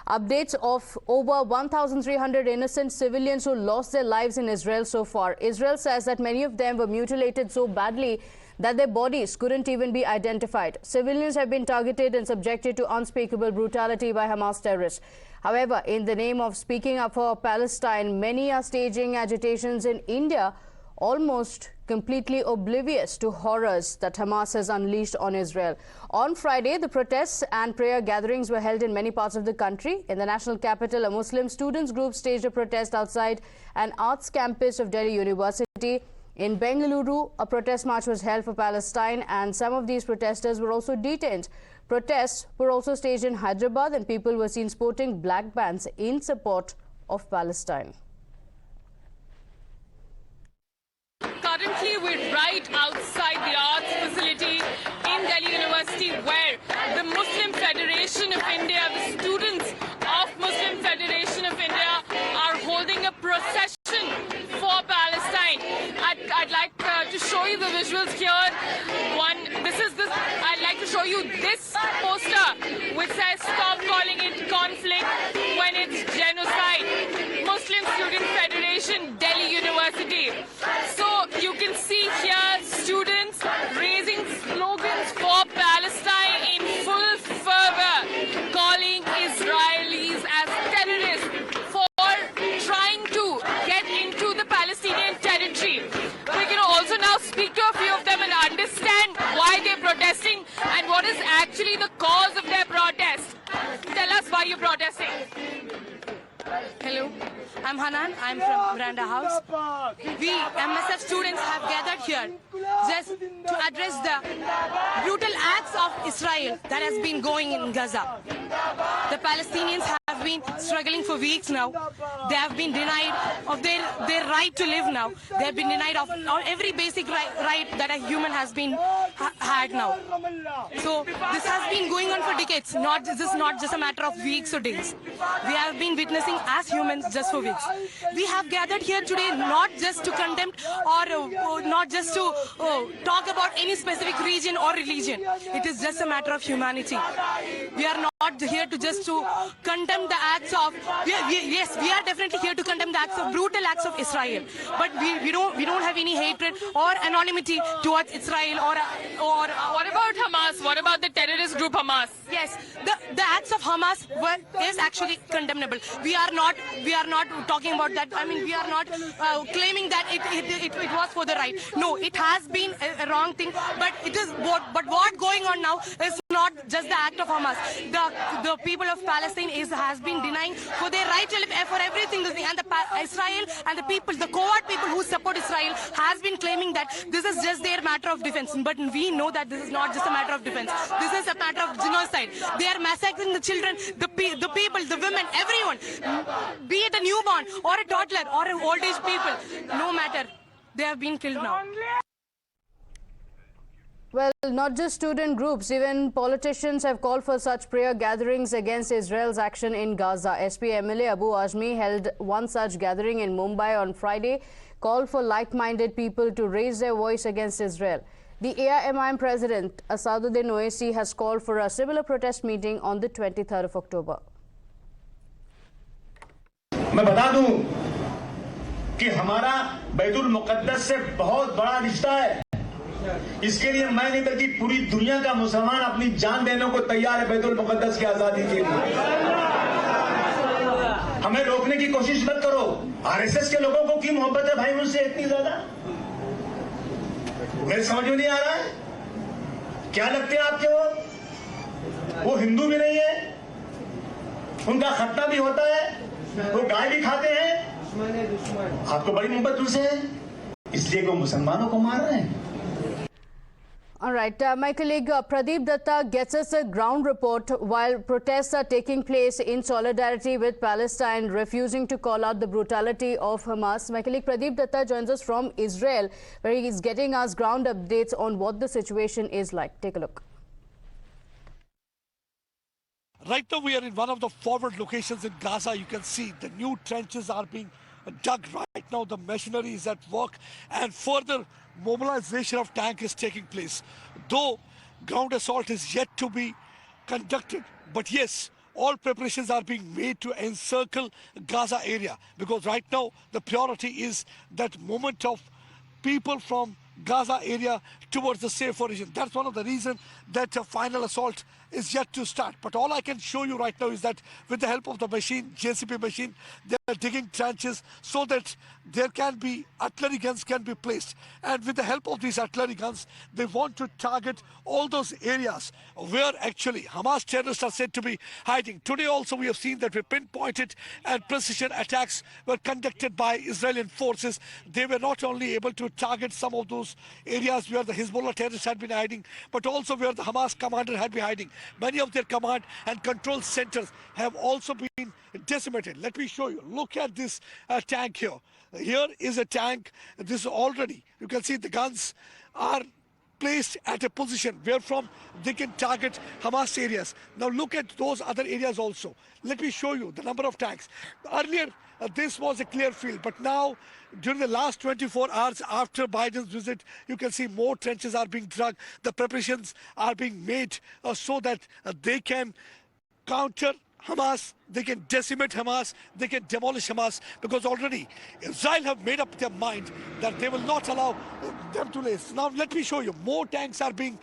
Updates of over 1,300 innocent civilians who lost their lives in Israel so far. Israel says that many of them were mutilated so badly that their bodies couldn't even be identified. Civilians have been targeted and subjected to unspeakable brutality by Hamas terrorists. However, in the name of speaking up for Palestine, many are staging agitations in India, almost completely oblivious to horrors that Hamas has unleashed on Israel. On Friday, the protests and prayer gatherings were held in many parts of the country. In the national capital, a Muslim students group staged a protest outside an arts campus of Delhi University. In Bengaluru, a protest march was held for Palestine, and some of these protesters were also detained. Protests were also staged in Hyderabad, and people were seen sporting black bands in support of Palestine. Currently, we're right outside the arts facility in Delhi University, where the Muslim Federation of India, the students of Muslim Federation of India, are holding a procession for Palestine. I'd like to show you the visuals here. I'd like to show you this poster, which says "Stop calling it conflict when it's genocide." Muslim Student Federation, Delhi University. So you can see here students raising slogans for Palestine in full fervor, calling Israelis as terrorists for trying to get into the Palestinian territory. We can also now speak to a few of them and understand why they're protesting and what is actually the cause of their protest. Tell us why you're protesting. Hello, I'm Hanan. I'm from Miranda House. We MSF students have gathered here just to address the brutal acts of Israel that has been going in Gaza. The Palestinians have been struggling for weeks now. They have been denied of their right to live now. They have been denied of every basic right that a human has been had now. So this has been going on for decades. This is not just a matter of weeks or days. We have been witnessing as humans just for weeks. We have gathered here today not just to condemn or not just to talk about any specific region or religion. It is just a matter of humanity. We are not here to just to condemn the acts of, yes, we are definitely here to condemn the acts of brutal acts of Israel. But we don't have any hatred or anonymity towards Israel or what about Hamas? What about the terrorist group Hamas? Yes, the acts of Hamas is actually condemnable. We are not talking about that. I mean, we are not claiming that it was for the right. No, it has been a wrong thing. But what going on now is not just the act of Hamas. The people of Palestine has been denying for their right to live, for everything. And Israel and the people, the covert people who support Israel, has been claiming that this is just their matter of defense. But we know that this is not just a matter of defense. This is a matter of genocide. They are massacring the children, the people, the women, everyone. Be it a newborn or a toddler or an old age people, no matter. They have been killed now. Well, not just student groups, even politicians have called for such prayer gatherings against Israel's action in Gaza. SP MLA Abu Azmi held one such gathering in Mumbai on Friday, called for like-minded people to raise their voice against Israel. The AIMIM president, Asaduddin Owaisi, has called for a similar protest meeting on the 23rd of October. मैं बता दूं कि हमारा बैतुल मुक़द्दस से बहुत बड़ा रिश्ता है। इसके लिए मैं नहीं बल्कि पूरी दुनिया का मुसलमान अपनी जान देने को तैयार है बैतुल मुक़द्दस की आजादी के लिए। हमें रोकने की कोशिश मत करो। आरएसएस के लोगों को की मोहब्बत है भाई मुझसे इतनी ज्यादा? मेरे समझ में नहीं आ रहा है। क्या लगते हैं आपके वो हिंदू भी नहीं है, उनका खतना भी होता है, वो गाय भी खाते हैं, आपको बड़ी मोहब्बत उनसे है, इसलिए वो मुसलमानों को मार रहे हैं। All right, my colleague Pradeep Datta gets us a ground report while protests are taking place in solidarity with Palestine, refusing to call out the brutality of Hamas. My colleague Pradeep Datta joins us from Israel, where he is getting us ground updates on what the situation is like. Take a look. Right now, we are in one of the forward locations in Gaza. You can see the new trenches are being dug right now. The machinery is at work, and further mobilization of tank is taking place. Though ground assault is yet to be conducted, but yes, all preparations are being made to encircle Gaza area, because right now the priority is that movement of people from Gaza area towards the safer region. That's one of the reasons that a final assault is yet to start. But all I can show you right now is that with the help of the machine, JCB machine, they are digging trenches so that there can be artillery guns can be placed. And with the help of these artillery guns, they want to target all those areas where actually Hamas terrorists are said to be hiding. Today also we have seen that we pinpointed and precision attacks were conducted by Israeli forces. They were not only able to target some of those areas where the Hezbollah terrorists had been hiding, but also where the Hamas commander had been hiding. Many of their command and control centers have also been decimated. Let me show you. Look at this tank here. Here is a tank. This is already, you can see the guns are placed at a position where from they can target Hamas areas. Now look at those other areas also. Let me show you the number of tanks. Earlier, this was a clear field, but now during the last 24 hours after Biden's visit, you can see more trenches are being dug. The preparations are being made so that they can counter Hamas, they can decimate Hamas, they can demolish Hamas, because already Israel have made up their mind that they will not allow them to lay. Now let me show you, more tanks are being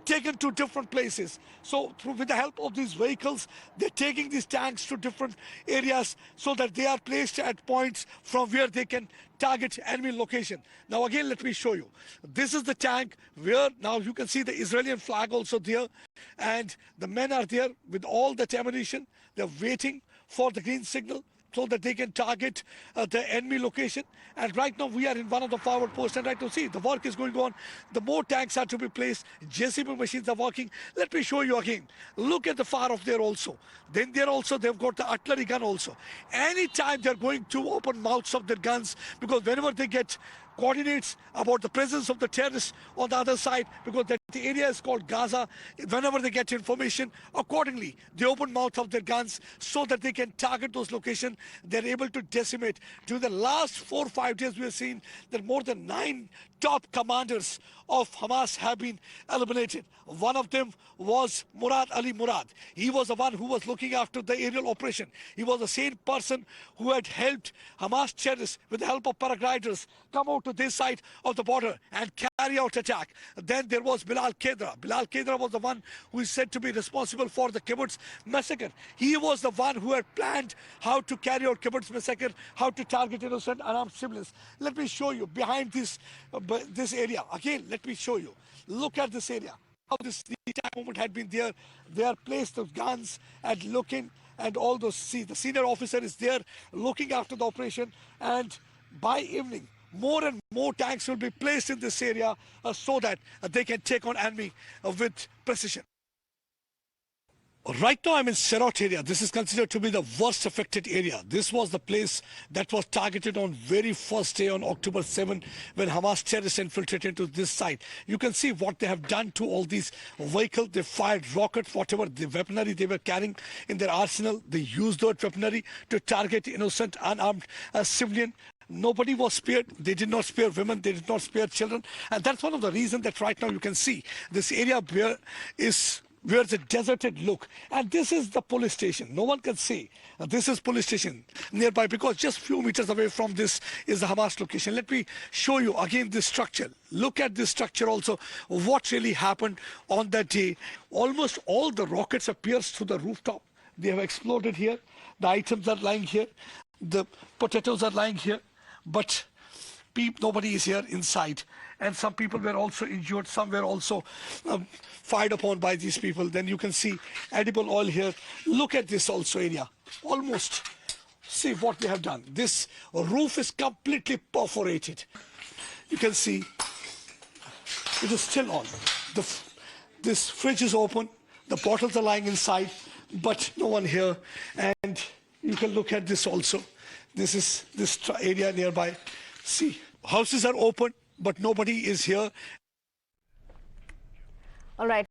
taken to different places. So with the help of these vehicles, they're taking these tanks to different areas so that they are placed at points from where they can target enemy location. Now again, let me show you. This is the tank where now you can see the Israeli flag also there, and the men are there with all that ammunition. They're waiting for the green signal so that they can target the enemy location. And right now we are in one of the forward posts, and right now see the work is going on. The more tanks are to be placed, JCB machines are working. Let me show you again. Look at the far off there also. Then there also they've got the artillery gun also. Anytime they're going to open mouths of their guns, because whenever they get coordinates about the presence of the terrorists on the other side, because that the area is called Gaza, whenever they get information, accordingly they open mouth of their guns so that they can target those locations. They're able to decimate. During the last 4 or 5 days, we have seen that more than 9 top commanders of Hamas have been eliminated. One of them was Murad Ali Murad. He was the one who was looking after the aerial operation. He was the same person who had helped Hamas terrorists with the help of paragliders come out to this side of the border and carry out attack. Then there was Bilal Kedra. Bilal Kedra was the one who is said to be responsible for the kibbutz massacre. He was the one who had planned how to carry out kibbutz massacre, how to target innocent unarmed civilians. Let me show you behind this area. Again, let me show you. Look at this area. How this attack movement had been there. They are placed the guns and looking, and all those. See, the senior officer is there looking after the operation, and by evening, more and more tanks will be placed in this area so that they can take on enemy with precision. Right now I'm in Serot area. This is considered to be the worst affected area. This was the place that was targeted on very first day on October 7 when Hamas terrorists infiltrated into this site. You can see what they have done to all these vehicles. They fired rockets, whatever the weaponry they were carrying in their arsenal. They used that weaponry to target innocent unarmed civilian. Nobody was spared. They did not spare women. They did not spare children. And that's one of the reasons that right now you can see this area where it's a deserted look. And this is the police station. No one can say this is police station nearby, because just few meters away from this is the Hamas location. Let me show you again this structure. Look at this structure also. What really happened on that day. Almost all the rockets have pierced through the rooftop. They have exploded here. The items are lying here. The potatoes are lying here. But nobody is here inside, and some people were also injured. Some were also fired upon by these people. Then you can see edible oil here. Look at this also area. Almost see what they have done. This roof is completely perforated. You can see it is still on. This fridge is open. The bottles are lying inside, but no one here. And you can look at this also. This is this area nearby. See, houses are open, but nobody is here. All right.